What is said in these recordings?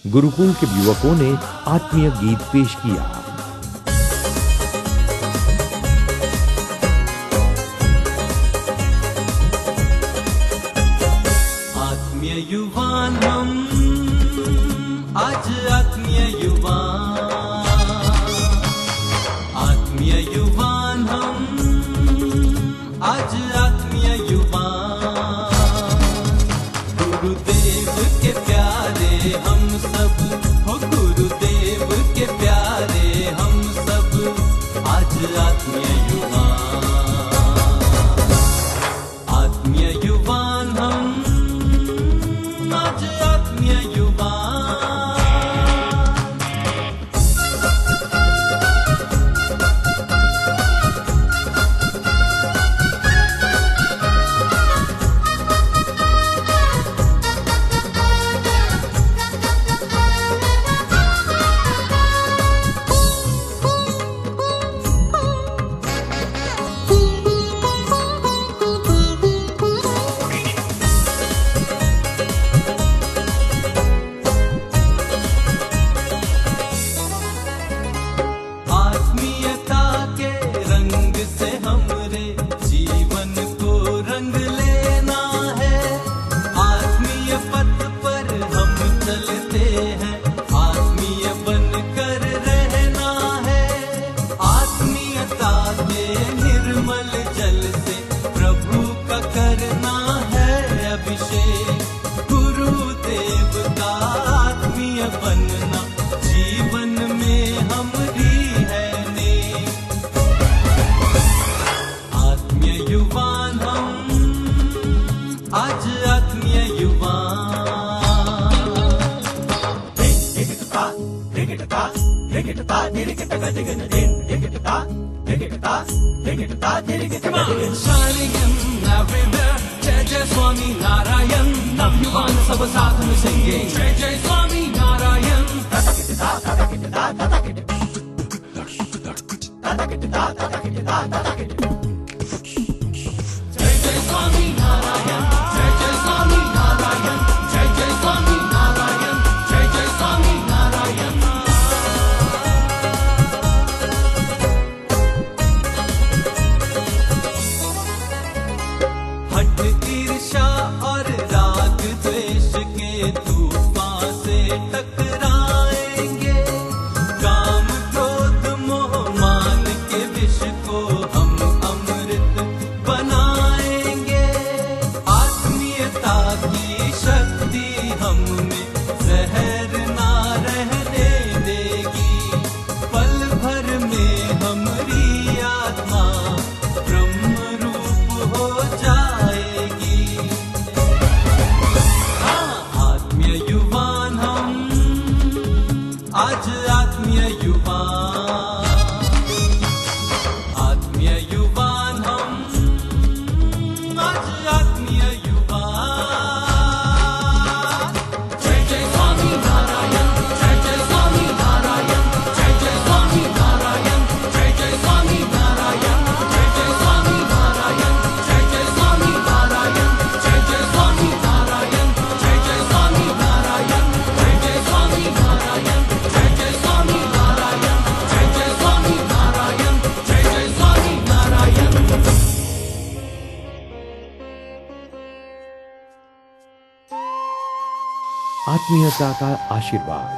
गुरुकुल के युवकों ने आत्मीय गीत पेश किया। आत्मीय युवान हम, आज आत्मीय युवान, आत्मीय युवान हम, आज आत्मीय युवान। गुरुदेव के प्यारे हम सब, हो गुरुदेव के प्यारे हम सब, आज आत्मीय युवान, आत्मीय युवान हम, आज आत्मीय युवान। आत्मीयता के रंग से हमरे जीवन को रंग लेना है। आत्मीय पथ पर हम चलते हैं, आत्मीय बनकर रहना है। आत्मीयता के निर्मल जल से प्रभु का करना है अभिषेक। गुरुदेव का आत्मीय बनना जीवन में हमरी है नेक। आत्मीय युवान हम, आज आत्मीय युवान। Shining everywhere, जय जय स्वामी नारायण। नवयुवान सब साथ में सिंगे, जय जय स्वामी नारायण। जय जय स्वामी नारायण, जय जय स्वामी नारायण, जय जय स्वामी नारायण, जय जय स्वामी नारायण। हठ ईर्ष्या और राग द्वेष के तूफान से टकराएंगे। काम क्रोध मोह मान के विष को हम अमृत बनाएंगे। आत्मीयता की शक्ति हम में जहर ना रहने देगी। पल भर में हमारी आत्मा ब्रह्म रूप हो जाएगी। हाँ, आत्मीय युवान हम, आज आत्मीय युवान, आत्मीय युवान हम, आज आत्मीय युवान। जय जय स्वामी नारायण, जय जय स्वामी नारायण, जय जय स्वामी नारायण, जय जय स्वामी नारायण, जय जय स्वामी नारायण, जय जय स्वामी नारायण, जय जय स्वामी नारायण, जय जय स्वामी नारायण, जय जय स्वामी नारायण, जय जय स्वामी नारायण, जय जय स्वामी नारायण, जय जय स्वामी नारायण। आत्मीयता का आशीर्वाद।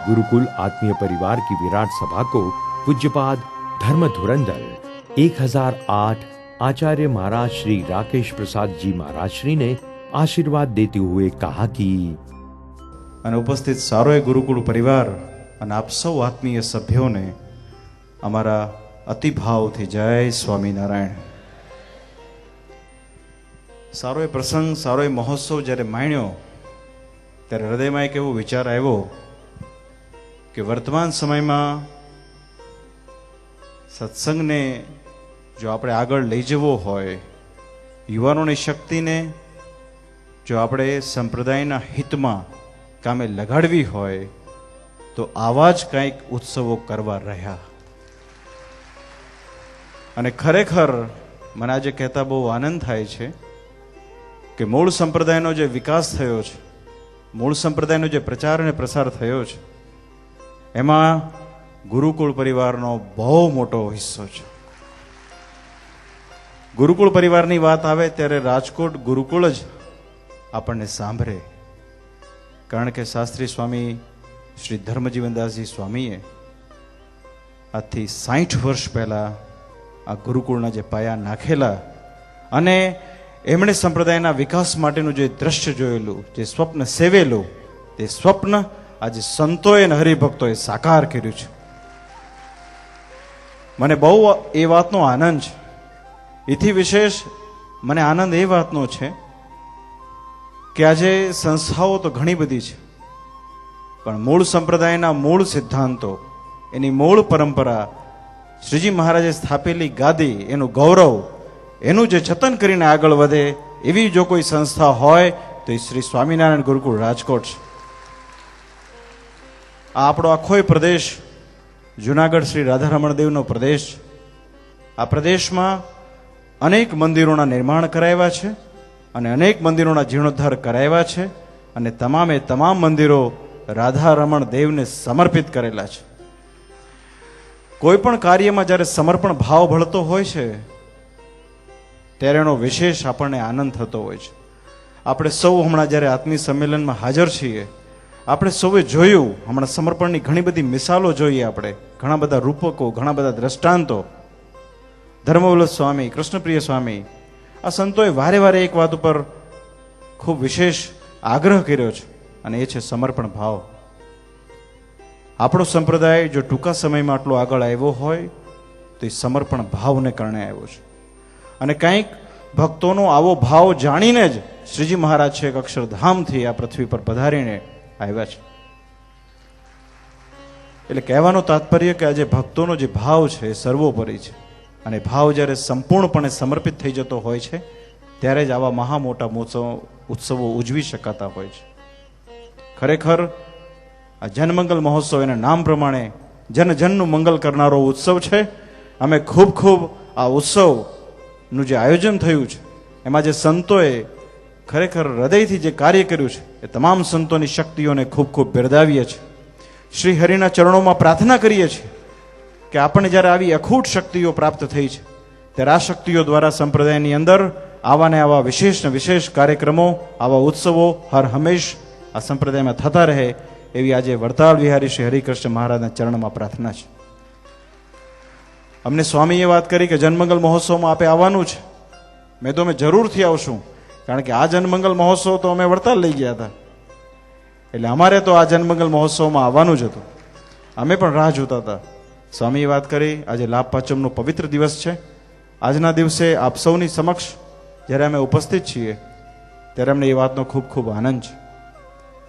गुरुकुल आत्मीय परिवार की विराट सभा को पूज्यपाद धर्म धुरंधर 1008 आचार्य महाराज श्री राकेश प्रसाद जी महाराज श्री ने आशीर्वाद देते हुए कहा कि उपस्थित सारो गुरुकुल परिवार અને આપ સૌ આત્મીય સભ્યોને અમારા અતિભાવથી જય સ્વામિનારાયણ। સારો પ્રસંગ, સારો મહોત્સવ જ્યારે માણ્યો ત્યારે હૃદયમાં એક એવો વિચાર આવ્યો કે વર્તમાન સમયમાં સત્સંગને જો આપણે આગળ લઈ જવો હોય, યુવાનોની શક્તિને જો આપણે સંપ્રદાયના હિતમાં કામે લગાડવી હોય તો આવા જ કંઈક ઉત્સવો કરવા રહ્યા। અને ખરેખર મને આજે કહેતા બહુ આનંદ થાય છે કે મૂળ સંપ્રદાયનો જે વિકાસ થયો છે મૂળ સંપ્રદાયનો જે પ્રચાર અને પ્રસાર થયો છે એમાં ગુરુકુળ પરિવારનો બહુ મોટો હિસ્સો છે. ગુરુકુળ પરિવારની વાત આવે ત્યારે રાજકોટ ગુરુકુળ જ આપણને સાંભળે, કારણ કે શાસ્ત્રી સ્વામી શ્રી ધર્મજીવનદાસજી સ્વામીએ આજથી 60 વર્ષ પહેલા આ ગુરુકુળના જે પાયા નાખેલા અને એમણે સંપ્રદાયના વિકાસ માટેનું જે દ્રશ્ય જોયેલું, જે સ્વપ્ન સેવેલું, તે સ્વપ્ન આજે સંતોએ અને હરિભક્તોએ સાકાર કર્યું છે. મને બહુ એ વાતનો આનંદ છે. એથી વિશેષ મને આનંદ એ વાતનો છે કે આજે સંસ્થાઓ તો ઘણી બધી છે, પણ મૂળ સંપ્રદાયના મૂળ સિદ્ધાંતો, એની મૂળ પરંપરા, શ્રીજી મહારાજે સ્થાપેલી ગાદી, એનું ગૌરવ, એનું જે જતન કરીને આગળ વધે એવી જો કોઈ સંસ્થા હોય તો એ શ્રી સ્વામિનારાયણ ગુરુકુળ રાજકોટ છે. આ આપણો આખો પ્રદેશ જુનાગઢ શ્રી રાધારમણ દેવનો પ્રદેશ છે. આ પ્રદેશમાં અનેક મંદિરોના નિર્માણ કરાવ્યા છે અને અનેક મંદિરોના જીર્ણોદ્ધાર કરાવ્યા છે અને તમામે તમામ મંદિરો રાધારમણ દેવને સમર્પિત કરેલા છે. કોઈ પણ કાર્યમાં જ્યારે સમર્પણ ભાવ ભળતો હોય છે ત્યારે એનો વિશેષ આપણને આનંદ થતો હોય છે. આપણે સૌ હમણાં જ્યારે આત્મીય સંમેલનમાં હાજર છીએ, આપણે સૌએ જોયું, હમણાં સમર્પણની ઘણી બધી મિસાલો જોઈએ, આપણે ઘણા બધા રૂપકો, ઘણા બધા દ્રષ્ટાંતો. ધર્મવલ્લભ સ્વામી, કૃષ્ણપ્રિય સ્વામી, આ સંતોએ વારે વારે એક વાત ઉપર ખૂબ વિશેષ આગ્રહ કર્યો છે અને એ છે સમર્પણ ભાવ. આપણો સંપ્રદાય જો ટૂંકા સમયમાં આટલો આગળ આવ્યો હોય તો એ સમર્પણ ભાવને કારણે આવ્યો છે. અને કંઈક ભક્તોનો આવો ભાવ જાણીને જ શ્રીજી મહારાજ છે એક અક્ષરધામથી આ પૃથ્વી પર પધારીને આવ્યા છે. એટલે કહેવાનો તાત્પર્ય કે આજે ભક્તોનો જે ભાવ છે એ સર્વોપરી છે અને ભાવ જ્યારે સંપૂર્ણપણે સમર્પિત થઈ જતો હોય છે ત્યારે જ આવા મહા મોટા ઉત્સવો ઉજવી શકાતા હોય છે. ખરેખર આ જનમંગલ મહોત્સવ એના નામ પ્રમાણે જન જનનું મંગલ કરનારો ઉત્સવ છે. અમે ખૂબ ખૂબ આ ઉત્સવનું જે આયોજન થયું છે એમાં જે સંતોએ ખરેખર હૃદયથી જે કાર્ય કર્યું છે એ તમામ સંતોની શક્તિઓને ખૂબ ખૂબ બિરદાવીએ છીએ. શ્રી હરિના ચરણોમાં પ્રાર્થના કરીએ છીએ કે આપણને જ્યારે આવી અખૂટ શક્તિઓ પ્રાપ્ત થઈ છે ત્યારે આ શક્તિઓ દ્વારા સંપ્રદાયની અંદર આવા ને આવા વિશેષ ને વિશેષ કાર્યક્રમો, આવા ઉત્સવો હર હંમેશ આ સંપ્રદાયમાં થતા રહે એવી આજે વડતાલ વિહારી શ્રી હરિકૃષ્ણ મહારાજના ચરણમાં પ્રાર્થના છે. અમને સ્વામીએ વાત કરી કે જનમંગલ મહોત્સવમાં આપે આવવાનું છે. મેં તો અમે જરૂરથી આવશું, કારણ કે આ જનમંગલ મહોત્સવ તો અમે વડતાલ લઈ ગયા હતા, એટલે અમારે તો આ જનમંગલ મહોત્સવમાં આવવાનું જ હતું. અમે પણ રાહ જોતા હતા. સ્વામીએ વાત કરી, આજે લાભ પાંચમનો પવિત્ર દિવસ છે. આજના દિવસે આપ સૌની સમક્ષ જ્યારે અમે ઉપસ્થિત છીએ ત્યારે અમને એ વાતનો ખૂબ ખૂબ આનંદ છે.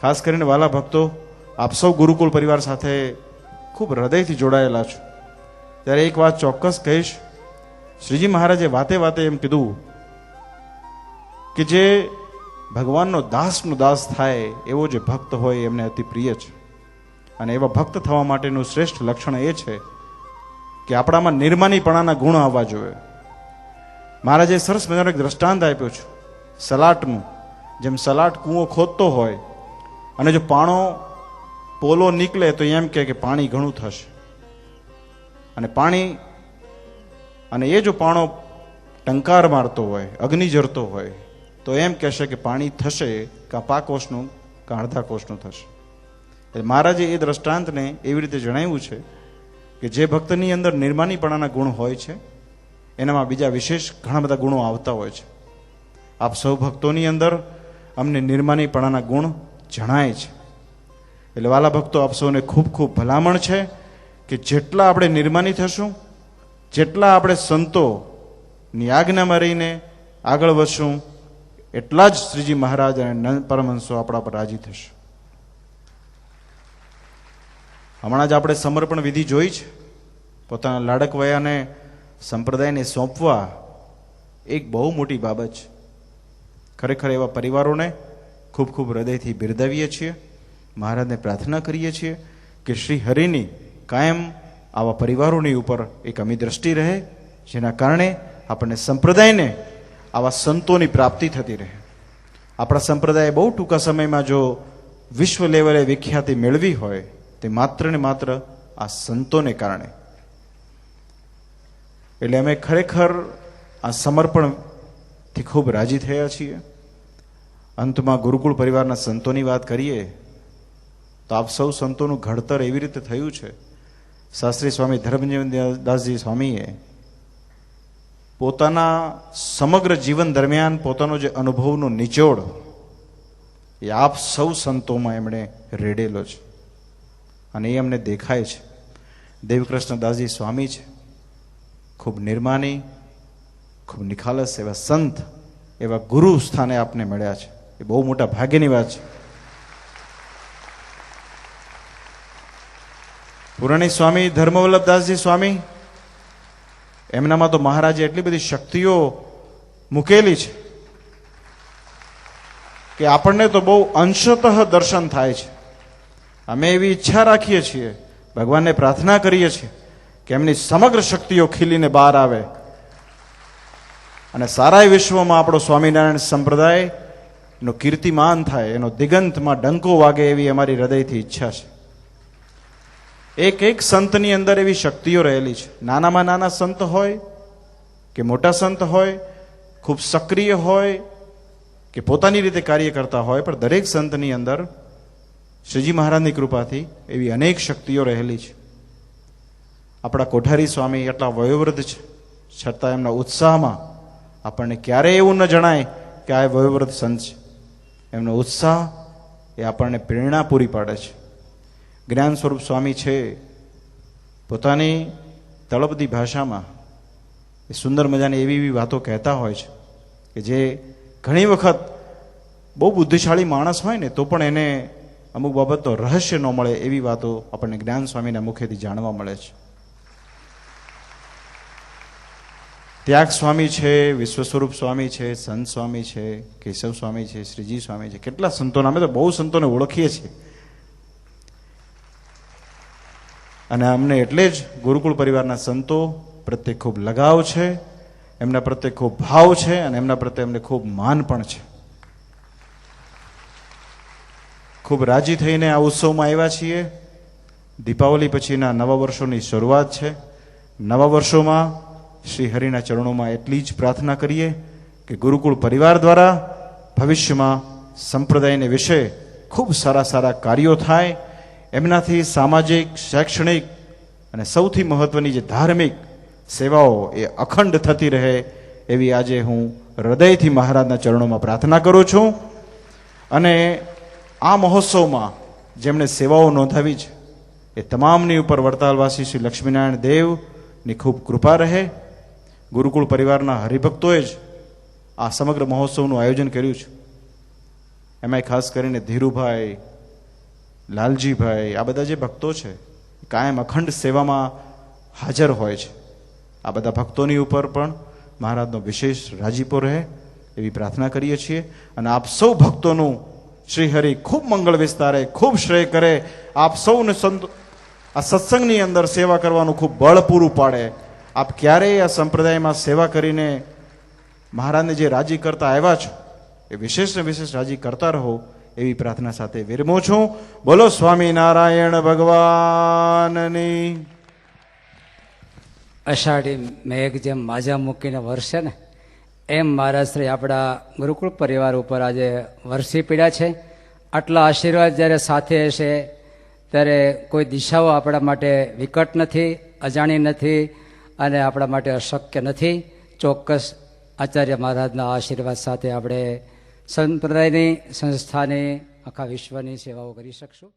ખાસ કરીને વાલા ભક્તો, આપ સૌ ગુરુકુળ પરિવાર સાથે ખૂબ હૃદયથી જોડાયેલા છો ત્યારે એક વાત ચોક્કસ કહીશ. શ્રીજી મહારાજે વાતે વાતે એમ કીધું કે જે ભગવાનનો દાસનો દાસ થાય એવો જે ભક્ત હોય એમને અતિ પ્રિય છે. અને એવા ભક્ત થવા માટેનું શ્રેષ્ઠ લક્ષણ એ છે કે આપણામાં નિર્માનીપણાના ગુણ આવવા જોઈએ. મહારાજે સરસ મજાનો એક દ્રષ્ટાંત આપ્યો છે સલાટનું. જેમ સલાટ કૂવો ખોદતો હોય અને જો પાણો પોલો નીકળે તો એમ કે પાણી ઘણું થશે, અને એ જો પાણો ટંકાર મારતો હોય, અગ્નિ જરતો હોય તો એમ કહેશે કે પાણી થશે કાં પાકોષનું કાં અડધા કોષનું થશે. એટલે મહારાજે એ દ્રષ્ટાંતને એવી રીતે જણાવ્યું છે કે જે ભક્તની અંદર નિર્માનીપણાના ગુણ હોય છે એનામાં બીજા વિશેષ ઘણા બધા ગુણો આવતા હોય છે. આપ સૌ ભક્તોની અંદર અમને નિર્માનીપણાના ગુણ જણાય છે. એટલે વાલા ભક્તો, આપ સૌને ખૂબ ખૂબ ભલામણ છે કે જેટલા આપણે નિર્માની થશું, જેટલા આપણે સંતોની આજ્ઞામાં રહીને આગળ વધશું, એટલા જ શ્રીજી મહારાજ અને પરમહંસો આપણા પર રાજી થશે. હમણાં જ આપણે સમર્પણ વિધિ જોઈ છે. પોતાના લાડક વયાને સંપ્રદાયને સોંપવા એક બહુ મોટી બાબત છે. ખરેખર એવા પરિવારોને ખૂબ ખૂબ હૃદયથી બિરદાવીએ છીએ. મહારાજને પ્રાર્થના કરીએ છીએ કે શ્રી હરિની કાયમ આવા પરિવારોની ઉપર એક અમી દ્રષ્ટિ રહે, જેના કારણે આપણને સંપ્રદાયને આવા સંતોની પ્રાપ્તિ થતી રહે. આપણા સંપ્રદાય બહુ ટૂંકા સમયમાં જો વિશ્વ લેવલે વિખ્યાતિ મેળવી હોય તે માત્ર ને માત્ર આ સંતોને કારણે. એટલે અમે ખરેખર આ સમર્પણથી ખૂબ રાજી થયા છીએ. અંતમાં ગુરુકુળ પરિવારના સંતોની વાત કરીએ તો આપ સૌ સંતોનું ઘડતર એવી રીતે થયું છે. શાસ્ત્રી સ્વામી ધર્મજીવનદાસજી સ્વામીએ પોતાના સમગ્ર જીવન દરમિયાન પોતાનો જે અનુભવનો નિચોડ એ આપ સૌ સંતોમાં એમણે રેડેલો છે અને એ અમને દેખાય છે. દેવકૃષ્ણદાસજી સ્વામી છે, ખૂબ નિર્માની, ખૂબ નિખાલસ એવા સંત, એવા ગુરુ સ્થાને આપને મળ્યા છે. એ બહુ મોટા ભાગ્યની વાત છે. પુરાણી સ્વામી ધર્મવલ્લભદાસજી સ્વામી, એમનામાં તો મહારાજે એટલી બધી શક્તિઓ મૂકેલી છે કે આપણને તો બહુ અંશતઃ દર્શન થાય છે. અમે એવી ઈચ્છા રાખીએ છીએ, ભગવાનને પ્રાર્થના કરીએ છીએ કે એમની સમગ્ર શક્તિઓ ખીલીને બહાર આવે અને સારા વિશ્વમાં આપણો સ્વામિનારાયણ સંપ્રદાય એનો કીર્તિમાન થાય, એનો દિગંતમાં ડંકો વાગે એવી અમારી હૃદયથી ઈચ્છા છે. એક એક સંતની અંદર એવી શક્તિઓ રહેલી છે. નાનામાં નાના સંત હોય કે મોટા સંત હોય, ખૂબ સક્રિય હોય કે પોતાની રીતે કાર્ય કરતા હોય, પણ દરેક સંતની અંદર શ્રીજી મહારાજની કૃપાથી એવી અનેક શક્તિઓ રહેલી છે. આપણા કોઠારી સ્વામી એટલા વયોવૃદ્ધ છે, છતાં એમના ઉત્સાહમાં આપણને ક્યારેય એવું ન જણાય કે આ વયોવૃદ્ધ સંત છે. એમનો ઉત્સાહ એ આપણને પ્રેરણા પૂરી પાડે છે. જ્ઞાન સ્વરૂપ સ્વામી છે, પોતાની તળપદી ભાષામાં એ સુંદર મજાની એવી એવી વાતો કહેતા હોય છે કે જે ઘણી વખત બહુ બુદ્ધિશાળી માણસ હોય ને તો પણ એને અમુક બાબતનો રહસ્ય ન મળે એવી વાતો આપણને જ્ઞાન સ્વામીના મુખેથી જાણવા મળે છે. ત્યાગ સ્વામી છે, વિશ્વ સ્વરૂપ સ્વામી છે, સંત સ્વામી છે, કેશવ સ્વામી છે, શ્રીજી સ્વામી છે. કેટલા સંતોને, અમે તો બહુ સંતોને ઓળખીએ છીએ અને અમને એટલે જ ગુરુકુળ પરિવારના સંતો પ્રત્યે ખૂબ લગાવ છે, એમના પ્રત્યે ખૂબ ભાવ છે અને એમના પ્રત્યે અમને ખૂબ માન પણ છે. ખૂબ રાજી થઈને આ ઉત્સવમાં આવ્યા છીએ. દીપાવલી પછીના નવા વર્ષોની શરૂઆત છે. નવા વર્ષોમાં શ્રી હરિના ચરણોમાં એટલી જ પ્રાર્થના કરીએ કે ગુરુકુળ પરિવાર દ્વારા ભવિષ્યમાં સંપ્રદાયને વિશે ખૂબ સારા સારા કાર્યો થાય, એમનાથી સામાજિક, શૈક્ષણિક અને સૌથી મહત્વની જે ધાર્મિક સેવાઓ એ અખંડ થતી રહે એવી આજે હું હૃદયથી મહારાજના ચરણોમાં પ્રાર્થના કરું છું. અને આ મહોત્સવમાં જેમણે સેવાઓ નોંધાવી છે એ તમામની ઉપર વડતાલવાસી શ્રી લક્ષ્મીનારાયણ દેવની ખૂબ કૃપા રહે. ગુરુકુળ પરિવારના હરિભક્તોએ જ આ સમગ્ર મહોત્સવનું આયોજન કર્યું છે. એમાંય ખાસ કરીને ધીરુભાઈ, લાલજીભાઈ, આ બધા જે ભક્તો છે કાયમ અખંડ સેવામાં હાજર હોય છે. આ બધા ભક્તોની ઉપર પણ મહારાજનો વિશેષ રાજીપો રહે એવી પ્રાર્થના કરીએ છીએ. અને આપ સૌ ભક્તોનું શ્રી હરિ ખૂબ મંગળ વિસ્તારે, ખૂબ શ્રેય કરે. આપ સૌને આ સત્સંગની અંદર સેવા કરવાનું ખૂબ બળ પૂરું પાડે. આપ ક્યારેય આ સંપ્રદાયમાં સેવા કરીને મહારાજને જે રાજી કરતા આવ્યા છો એ વિશેષ ને વિશેષ રાજી કરતા રહો એવી પ્રાર્થના સાથે વિરમું છું. બોલો સ્વામિનારાયણ ભગવાનની. અષાઢી મેઘ જેમ માજા મૂકીને વરસે ને એમ મહારાજ શ્રી આપણા ગુરુકુળ પરિવાર ઉપર આજે વરસી પીડ્યા છે. આટલા આશીર્વાદ જ્યારે સાથે હશે ત્યારે કોઈ દિશાઓ આપણા માટે વિકટ નથી, અજાણી નથી અને આપણા માટે અશક્ય નથી. ચોક્કસ આચાર્ય મહારાજના આશીર્વાદ સાથે આપણે સંપ્રદાયની, સંસ્થાની, આખા વિશ્વની સેવાઓ કરી શકશું.